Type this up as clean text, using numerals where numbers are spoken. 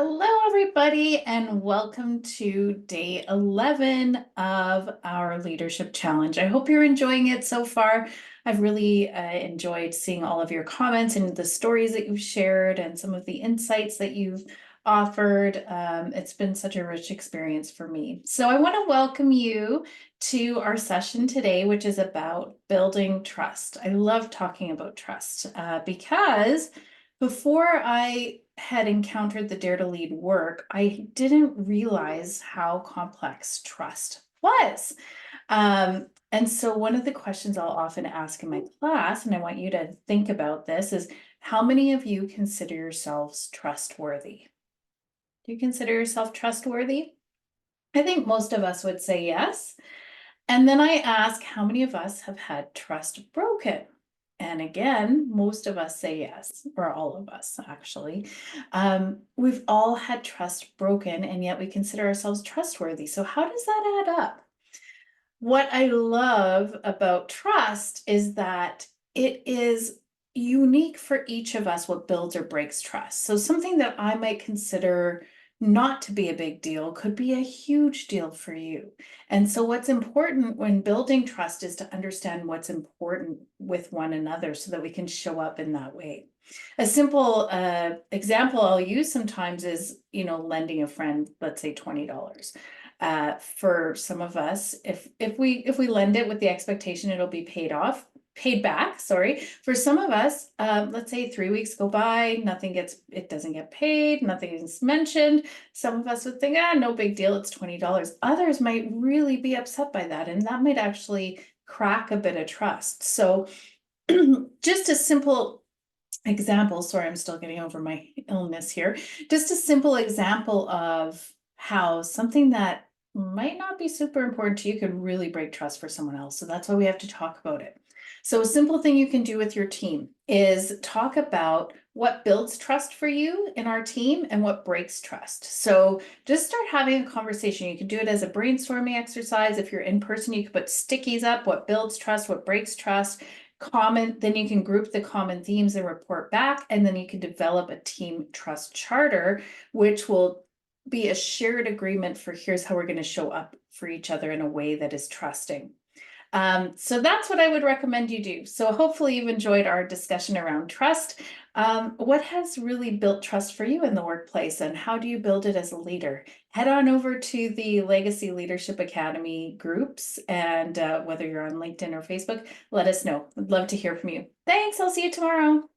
Hello, everybody, and welcome to day 11 of our leadership challenge. I hope you're enjoying it so far. I've really enjoyed seeing all of your comments and the stories that you've shared and some of the insights that you've offered. It's been such a rich experience for me. So I want to welcome you to our session today, which is about building trust. I love talking about trust because before I had encountered the Dare to Lead work, I didn't realize how complex trust was. And so one of the questions I'll often ask in my class, and I want you to think about this, is how many of you consider yourselves trustworthy? Do you consider yourself trustworthy? I think most of us would say yes. And then I ask, how many of us have had trust broken? And again, most of us say yes, or all of us actually. We've all had trust broken, and yet we consider ourselves trustworthy. So, how does that add up? What I love about trust is that it is unique for each of us what builds or breaks trust. So, something that I might consider not to be a big deal could be a huge deal for you. And so, what's important when building trust is to understand what's important with one another so that we can show up in that way. A simple example I'll use sometimes is, lending a friend, let's say $20. For some of us, if we lend it with the expectation it'll be paid back, sorry. For some of us, let's say 3 weeks go by, it doesn't get paid, nothing is mentioned. Some of us would think, no big deal, it's $20. Others might really be upset by that, and that might actually crack a bit of trust. So just a simple example, sorry, I'm still getting over my illness here. Just a simple example of how something that might not be super important to you could really break trust for someone else. So that's why we have to talk about it. So a simple thing you can do with your team is talk about what builds trust for you in our team and what breaks trust. So just start having a conversation. You can do it as a brainstorming exercise. If you're in person, you can put stickies up, what builds trust, what breaks trust, then you can group the common themes and report back, and then you can develop a team trust charter, which will be a shared agreement for here's how we're going to show up for each other in a way that is trusting. So that's what I would recommend you do. So hopefully you've enjoyed our discussion around trust. What has really built trust for you in the workplace, and how do you build it as a leader? Head on over to the Legacy Leadership Academy groups, and whether you're on LinkedIn or Facebook, let us know. I'd love to hear from you. Thanks. I'll see you tomorrow.